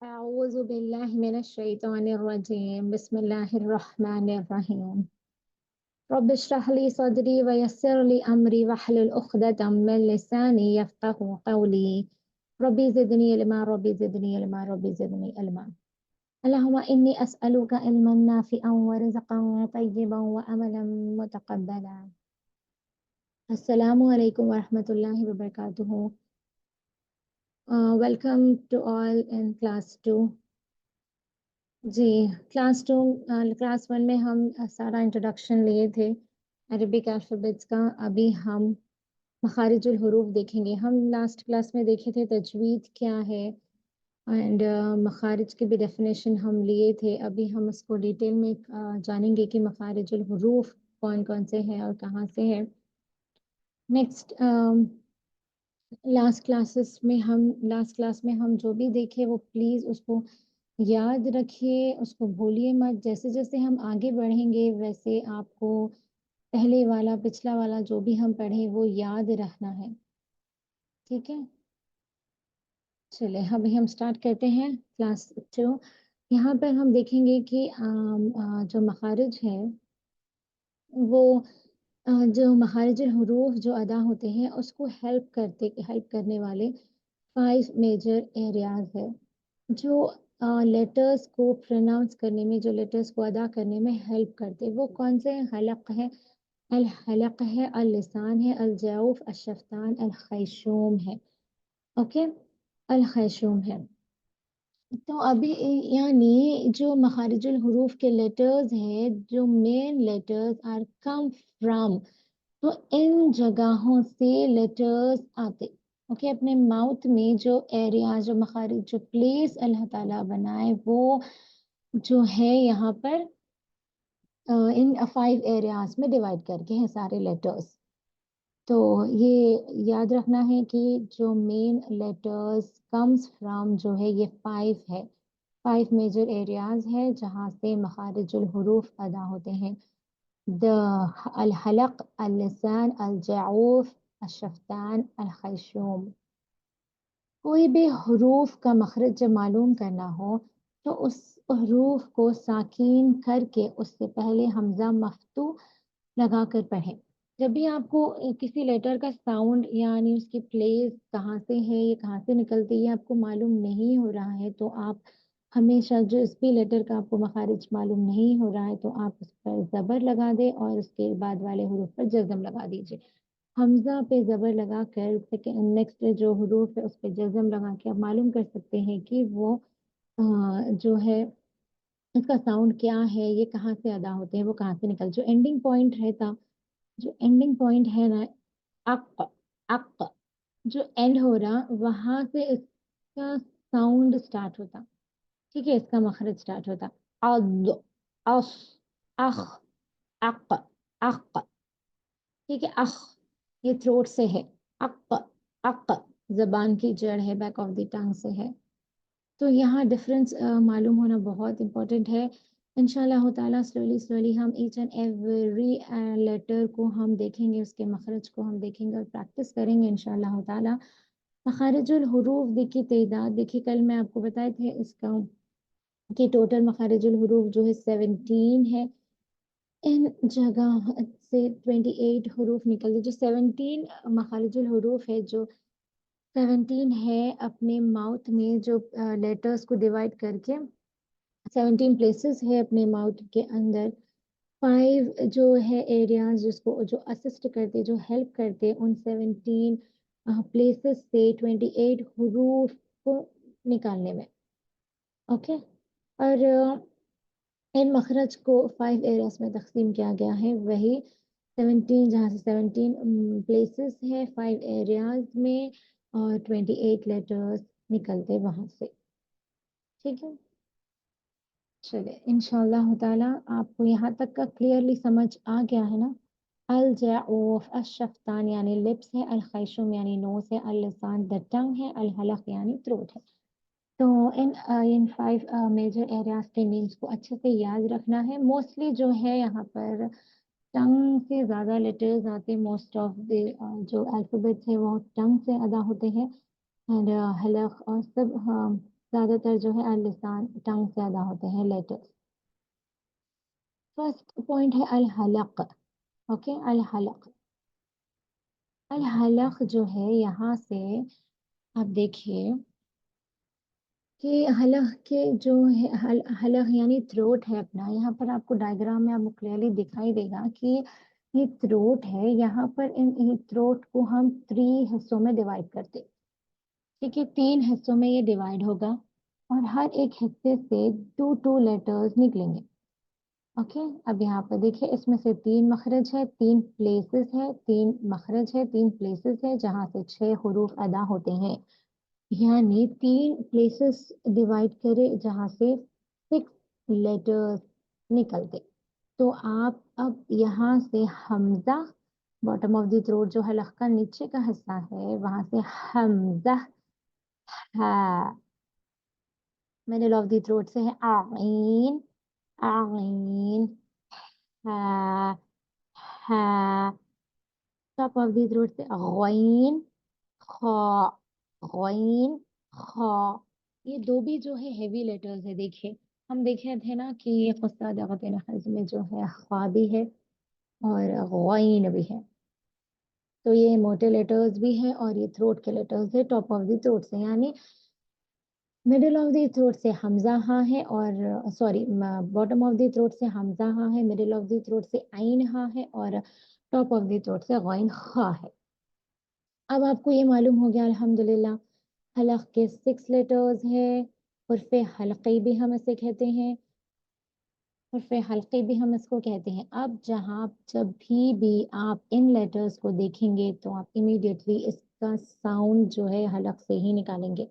أعوذ بالله من الشيطان الرجيم بسم الله الرحمن الرحيم رب اشرح لي صدري ويسر لي أمري واحلل عقدة من لساني يفقهوا قولي ربي زدني علما ربي زدني علما ربي زدني علما اللهم إني أسألك علما نافعا ورزقا طيبا وأملا متقبلا السلام عليكم ورحمة الله وبركاته. Welcome to all in class 2. जी क्लास 1 में हम सारा इंट्रोडक्शन लिए थे अरबिक अल्फ़ाबेट्स का। अभी हम मखारिजुल हुरूफ देखेंगे। हम लास्ट क्लास में देखे थे तजवीद क्या है एंड मखारिज की भी डेफिनेशन हम लिए थे। अभी हम उसको डिटेल में जानेंगे कि मखारिजुल हुरूफ कौन कौन से हैं और कहाँ से हैं। नेक्स्ट लास्ट क्लास में हम जो भी देखे वो प्लीज़ उसको याद रखिए, उसको भूलिए मत। जैसे जैसे हम आगे बढ़ेंगे वैसे आपको पहले वाला पिछला वाला जो भी हम पढ़े वो याद रखना है, ठीक है। चलिए अभी हम स्टार्ट करते हैं क्लास 2। यहाँ पर हम देखेंगे कि जो मखारिज है वो जो मखारिज हुरूफ जो अदा होते हैं उसको हेल्प करने वाले 5 मेजर एरियाज है जो लेटर्स को प्रोनाउंस करने में, जो लेटर्स को अदा करने में हेल्प करते। वो कौन से हैं? हलक है, अल लिसान है, अल जौफ, अल शफ्तान, अल खैशूम है। ओके, अल खैशूम है। तो अभी यानी जो मखारिजुल हुरूफ के लेटर्स हैं, जो main letters are come from, तो इन जगहों से लेटर्स आते। ओके, अपने माउथ में जो एरिया, जो मखारिज, जो प्लेस अल्लाह ताला बनाए वो जो है यहाँ पर इन 5 एरियाज में डिवाइड करके हैं सारे लेटर्स। तो ये याद रखना है कि जो मेन लेटर्स कम्स फ्रॉम जो है ये 5 है, 5 मेजर एरियाज है जहाँ से मखारिजुल हुरूफ अदा होते हैं। द अल हलक, अल लिसान, अल जऊफ, अल शफ्तान, अल खैशूम। कोई भी हुरूफ का मखरज जब मालूम करना हो तो उस हरूफ को साकीन करके उससे पहले हमजा मफ्तू लगा कर पढ़ें। जब भी आपको किसी लेटर का साउंड यानी उसकी प्लेस कहाँ से है, ये कहाँ से निकलती है, आपको मालूम नहीं हो रहा है तो आप हमेशा जो इस भी लेटर का आपको मखारिज मालूम नहीं हो रहा है तो आप उस पर ज़बर लगा दें और उसके बाद वाले हरूफ पर जज़म लगा दीजिए। हमजा पे ज़बर लगा कर सेकेंड नेक्स्ट जो हरूफ है उस पर जज़म लगा के आप मालूम कर सकते हैं कि वो जो है इसका साउंड क्या है, ये कहाँ से अदा होते हैं, वो कहाँ से निकल, जो एंडिंग पॉइंट रहता, जो एंडिंग पॉइंट है ना, अक अक, जो एंड हो रहा वहां से इसका साउंड स्टार्ट होता, ठीक है, इसका मखरज स्टार्ट होता। अद, अफ, अख, अक, अक, ठीक है। अख ये थ्रोट से है, अक अक जबान की जड़ है, बैक ऑफ द टंग से है। तो यहाँ डिफरेंस मालूम होना बहुत इम्पोर्टेंट है। इंशाल्लाह ताला स्लोली स्लोली हम ईच एंड एवरी लेटर को हम देखेंगे, उसके मखरज को हम देखेंगे और प्रैक्टिस करेंगे इंशाल्लाह ताला। मखारिजुल हुरूफ देखिए तादाद, देखिए कल मैं आपको बताए थे इसका कि टोटल मखारिजुल हुरूफ जो है 17 है। इन जगह से 28 हरूफ निकलते, जो 17 मखारिजुल हुरूफ है, जो 17 है अपने माउथ में जो लेटर्स को डिवाइड करके 17 प्लेसेस है अपने माउथ के अंदर। 5 जो है एरियाज जिसको जो असिस्ट करते, जो हेल्प करते उन 17 प्लेसेस से 28 हुरूफ को निकालने में। ओके, और इन मखरज को 5 एरियाज में तकसीम किया गया है। वही 17 जहाँ से 17 प्लेसेस है 5 एरियाज में और 28 लेटर्स निकलते वहां से, ठीक है। चलिए इंशाल्लाह ताला आपको यहाँ तक का क्लियरली समझ आ गया है ना। अल जऊफ, अल शफ्तान यानी लिप्स है, अल खैशुम यानी नोज है, अल लिसान द टंग है, अल हलक यानी थ्रोट है। तो इन 5 मेजर एरियाज के नेम्स को अच्छे से याद रखना है। मोस्टली जो है यहाँ पर टंग से ज़्यादा लेटर्स आते, मोस्ट ऑफ द जो अल्फ़ाबेट्स है वो टंग से अदा होते हैं। एंड हलक और सब ज़्यादातर जो है लिसान टंग से अदा होते हैं लेटर्स। फर्स्ट पॉइंट है अल हलक। ओके, अल हलक। अल हलक जो है यहाँ से आप देखिए कि हलक के जो है हलक यानी थ्रोट है अपना, यहाँ पर आपको डायग्राम में आपको क्लियरली दिखाई देगा कि ये थ्रोट है। यहाँ पर इन थ्रोट को हम 3 हिस्सों में डिवाइड करते, ठीक है, 3 हिस्सों में ये डिवाइड होगा और हर एक हिस्से से 2 लेटर्स निकलेंगे। ओके, अब यहाँ पर देखिए इसमें से 3 मखरज है, 3 प्लेसेस है, 3 मखरज है, 3 प्लेसेस है जहाँ से 6 हुरूफ अदा होते हैं। यानी 3 प्लेसेस डिवाइड करे जहाँ से 6 लेटर्स निकलते। तो आप अब यहाँ से Hamza, bottom of the throat जो हलक का नीचे का हिस्सा है, वहां से हमजा हा, मिडिल ऑफ द थ्रोट से है आइन, आइन हा, हा, टॉप ऑफ द थ्रोट से गइन, खा, गइन, खा। ये 2 भी जो है हेवी लेटर्स है। देखिए हम देखे थे ना कि ये क़ुस्सा में जो है खा भी है और गइन भी है। तो ये मोटे लेटर्स भी हैं और ये थ्रोट के लेटर्स है टॉप ऑफ द थ्रोट से, यानी मिडिल ऑफ द थ्रोट से हमजा हाँ है और sorry bottom of the throat से हमजा हाँ है, मिडिल ऑफ द थ्रोट से आइन हाँ है और टॉप ऑफ द थ्रोट से गइन खा है। अब आपको ये मालूम हो गया अल्हम्दुलिल्लाह हलक के 6 लेटर्स है, उर्फ़े हलक़ी भी हम इसे कहते हैं, उर्फ़े हलक़ी भी हम इसको कहते हैं। अब जब भी आप इन लेटर्स को देखेंगे तो आप इमीडिएटली इसका साउंड जो है हलक से ही निकालेंगे,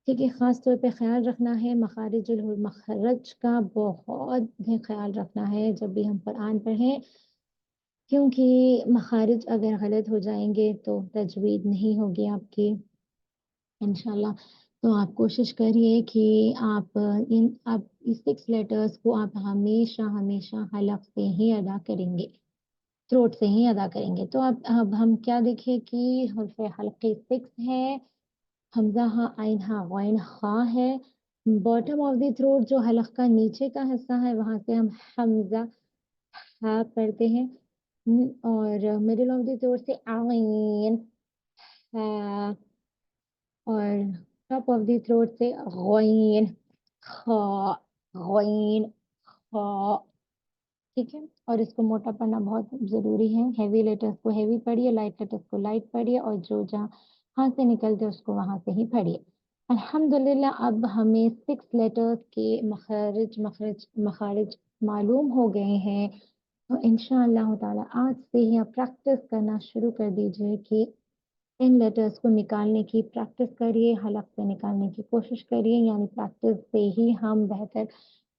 ठीक है। ख़ास तौर पे ख़्याल रखना है मखरज का बहुत ख़्याल रखना है जब भी हम कुरान पढ़ें, क्योंकि मखारिज अगर गलत हो जाएंगे तो तजवीद नहीं होगी आपकी इंशाल्लाह। तो आप कोशिश करिए कि आप इस 6 लेटर्स को आप हमेशा हमेशा हलक से ही अदा करेंगे, थ्रोट से ही अदा करेंगे। तो अब हम क्या देखें कि हर्फ़े हल्क़ी 6 है, हमज़ा हाँ, आइन हाँ, गइन हाँ है। बॉटम ऑफ द थ्रोट जो हलक का नीचे का हिस्सा है वहाँ से हम हमज़ा हाँ पढ़ते हैं। और मिडिल ऑफ द थ्रोट से आइन हाँ और टॉप ऑफ द थ्रोट से गइन खा, गइन खा, ठीक है। और इसको मोटा पढ़ना बहुत ज़रूरी है। हेवी लेटर्स को हेवी पढ़िए, लाइट लेटर्स को लाइट पढ़िए और जो जहाँ हाथ से निकलते उसको वहाँ से ही पढ़िए। अल्हम्दुलिल्लाह अब हमें 6 लेटर्स के मखारिज मालूम हो गए हैं। तो इंशाअल्लाह ताला आज से ही आप प्रैक्टिस करना शुरू कर दीजिए कि इन लेटर्स को निकालने की प्रैक्टिस करिए, हलक से निकालने की कोशिश करिए, यानी प्रैक्टिस से ही हम बेहतर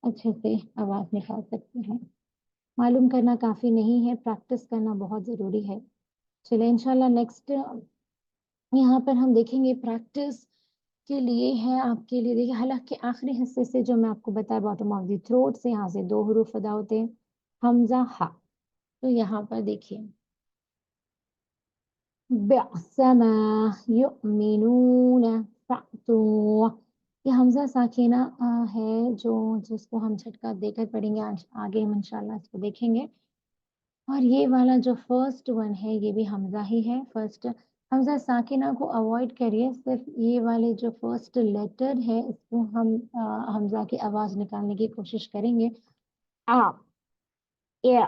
अच्छे से आवाज़ निकाल सकते हैं। मालूम करना काफ़ी नहीं है, प्रैक्टिस करना बहुत ज़रूरी है। चलिए इंशाल्लाह नेक्स्ट यहाँ पर हम देखेंगे प्रैक्टिस के लिए है आपके लिए। देखिए हलक के आखिरी हिस्से से जो मैं आपको बताया बॉटम ऑफ द थ्रोट से, यहाँ से 2 हुरूफ अदा होते हैं, हमज़ा हा। तो यहाँ पर देखिए बिअसमा युमिनून फ़अतू, ये हमज़ा साकिना है जो जिसको हम झटका देकर पढ़ेंगे। आज आगे हम इंशाल्लाह इसको देखेंगे। और ये वाला जो फर्स्ट वन है ये भी हमज़ा ही है। फर्स्ट हमज़ा साकिना को अवॉइड करिए, सिर्फ ये वाले जो फर्स्ट लेटर है इसको हम हमज़ा की आवाज़ निकालने की कोशिश करेंगे। आ, ए,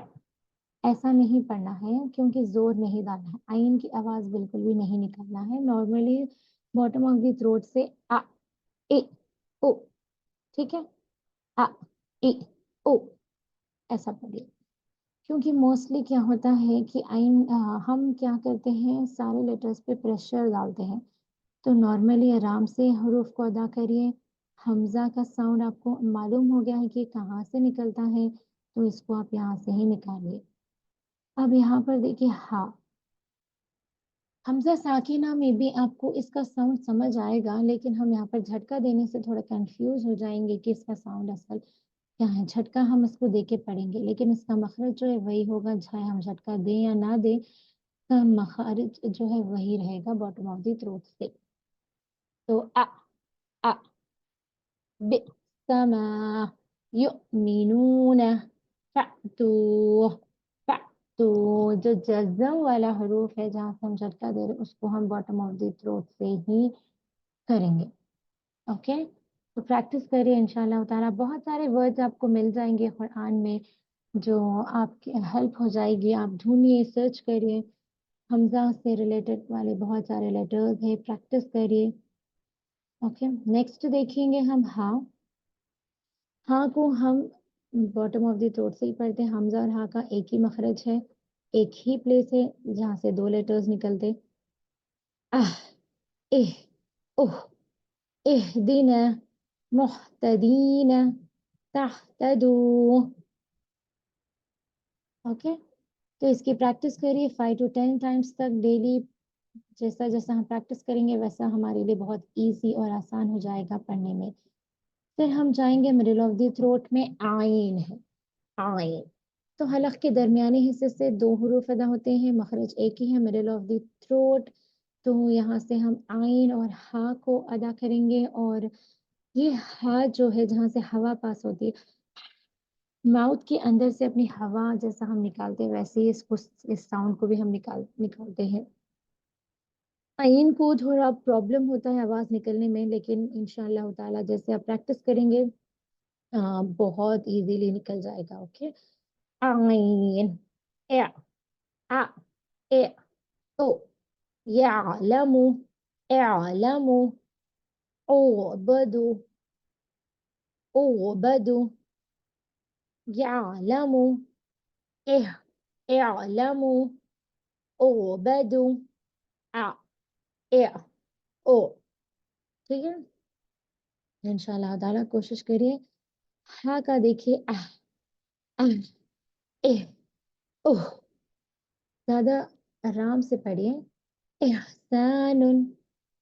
ऐसा नहीं पढ़ना है क्योंकि ज़ोर नहीं डालना है। आइन की आवाज़ बिल्कुल भी नहीं निकालना है। Normally bottom of the throat से ए, ओ, ठीक है? अ, ए, ओ, ऐसा पढ़िए। क्योंकि मोस्टली क्या होता है कि हम क्या करते हैं सारे लेटर्स पे प्रेशर डालते हैं। तो नॉर्मली आराम से हरूफ को अदा करिए। हमज़ा का साउंड आपको मालूम हो गया है कि कहाँ से निकलता है, तो इसको आप यहाँ से ही निकालिए। अब यहाँ पर देखिए हा, हमज़ा साकिना में भी आपको इसका साउंड समझ आएगा, लेकिन हम यहाँ पर झटका देने से थोड़ा कंफ्यूज हो जाएँगे कि इसका साउंड असल क्या है। झटका हम इसको देके पढ़ेंगे, लेकिन इसका मखरज जो है वही होगा, चाहे हम झटका दें या ना दें, इसका मखारिज जो है वही रहेगा बॉटम ऑफ द थ्रोट से। तो अ, बिस्समा युमिनून फअतू फअतू। जो जज़म वाला हरूफ है जहाँ से हम झटका दे रहे हैं उसको हम बॉटम ऑफ द थ्रोट से ही करेंगे। ओके, तो प्रैक्टिस करिए इंशाल्लाह ताला। बहुत सारे वर्ड्स आपको मिल जाएंगे कुरान में जो आपकी हेल्प हो जाएगी। आप ढूंढिए, सर्च करिए, हमजा से रिलेटेड वाले बहुत सारे लेटर्स हैं, प्रैक्टिस करिए। ओके, नेक्स्ट देखेंगे हम हाँ। हाँ को हम बॉटम ऑफ द थ्रोट से ही पढ़ते हैं। हमजा और हाँ का एक ही मखरज है, एक ही प्लेस है जहाँ से दो लेटर्स निकलते। आह, एह, ओह, इहदिना, मुहतदीना, तहतदू। ओके, तो इसकी प्रैक्टिस करिए 5 to 10 टाइम्स तक डेली। जैसा जैसा हम प्रैक्टिस करेंगे वैसा हमारे लिए बहुत इजी और आसान हो जाएगा पढ़ने में। फिर हम जाएंगे मिडिल ऑफ द थ्रोट में। आइन है, आइन। तो हलक के दरमियानी हिस्से से दो हुरूफ अदा होते हैं, मखरज एक ही है मिडिल ऑफ द थ्रोट। तो यहाँ से हम आइन और हा को अदा करेंगे। और ये हा जो है जहाँ से हवा पास होती है, माउथ के अंदर से अपनी हवा जैसा हम निकालते हैं वैसे ही इसको, इस साउंड को भी हम निकालते हैं। आइन को थोड़ा प्रॉब्लम होता है आवाज निकलने में, लेकिन इंशाल्लाह ताला जैसे आप प्रैक्टिस करेंगे बहुत इजीली निकल जाएगा। ओके, आइन, ए, आ, ए, ओ, यअलमु, यअलमु, उबदु, उबदु, यअलमु, इह, यअलमु, उबदु, आ, ए, ओ। ठीक है, इंशाल्लाह ताला कोशिश करिए। हा का देखिए, आह, आह, एह, ओह। ज्यादा आराम से पढ़िए। इहसानुन,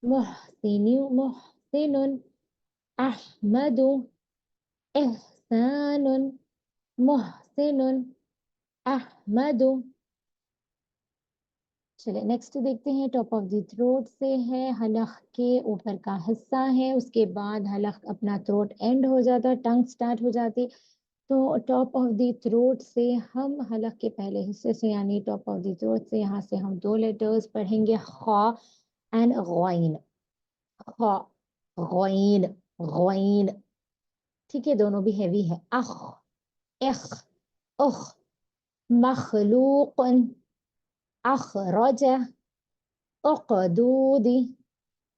मुहसिनु, मुहसिनुन, अहमदु, इहसानुन, मुहसिनुन, अहमदु। चलिए नेक्स्ट देखते हैं। टॉप ऑफ द थ्रोट से है, हलक के ऊपर का हिस्सा है, उसके बाद हलक अपना थ्रोट एंड हो जाता, टंग स्टार्ट हो जाती। तो टॉप ऑफ द थ्रोट से हम हलक के पहले हिस्से से यानी टॉप ऑफ द थ्रोट से यहाँ से हम दो लेटर्स पढ़ेंगे, खा एंड गॉइन। खा, गॉइन, गॉइन। ठीक है, दोनों भी हैवी है। अख, इख, उख, मखलूकन, अखरज, उक़दूदी,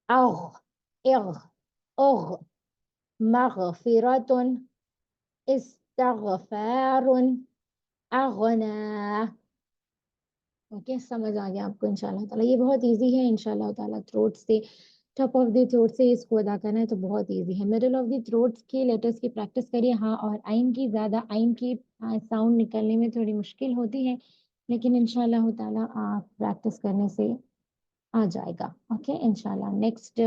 अग, इग, उग, मगफिरतुन, इस्तगफारुन, अगना। ओके, समझ आ गया आपको इंशाल्लाह ताला। ये बहुत इजी है इंशाल्लाह ताला। थ्रोट से, टॉप ऑफ द थ्रोट से इसको अदा करना है तो बहुत इजी है। मिडिल ऑफ द थ्रोट के लेटर्स की प्रैक्टिस करिए। हाँ और आइन की, ज़्यादा आइन की साउंड निकलने में थोड़ी मुश्किल होती है, लेकिन इंशाल्लाह ताला आप प्रैक्टिस करने से आ जाएगा। ओके इंशाल्लाह। नेक्स्ट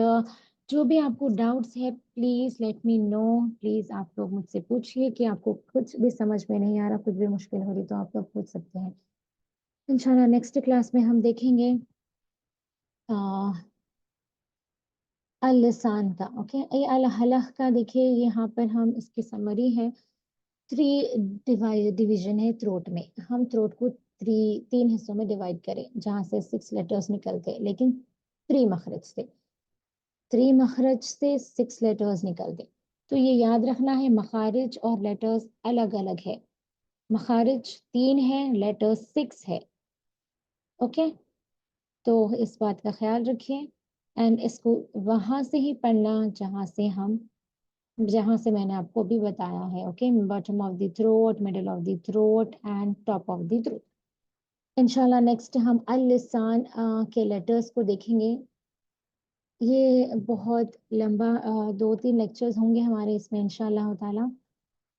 जो भी आपको डाउट्स है please let me know. Please आप लोग मुझसे पूछिए कि आपको कुछ भी समझ में नहीं आ रहा, कुछ भी मुश्किल हो रही तो आप लोग पूछ सकते हैं। इंशाल्लाह नेक्स्ट क्लास में हम देखेंगे अल लिसान का। ओके, ये अल हलह का देखिए यहाँ पर हम इसकी समरी है। थ्री डिवीजन है थ्रोट में। हम थ्रोट को तीन हिस्सों में डिवाइड करें जहाँ से 6 लेटर्स निकलते हैं, लेकिन थ्री मखरज से, 6 लेटर्स निकलते। तो ये याद रखना है, मखारिज और लेटर्स अलग अलग है। मखारिज 3 है, लेटर्स 6 है। ओके, तो इस बात का ख्याल रखिए एंड इसको वहां से ही पढ़ना जहां से मैंने आपको भी बताया है। Okay, bottom of the throat, middle of the throat and top of the throat. इंशाल्लाह नेक्स्ट हम अल लिसान के लेटर्स को देखेंगे। ये बहुत लंबा 2-3 लेक्चर्स होंगे हमारे इसमें इंशाल्लाह ताला,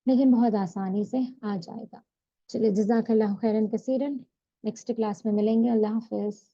लेकिन बहुत आसानी से आ जाएगा। चलिए, जज़ाकल्लाहु खैरन कसीरन। नेक्स्ट क्लास में मिलेंगे। अल्लाह हाफिज़।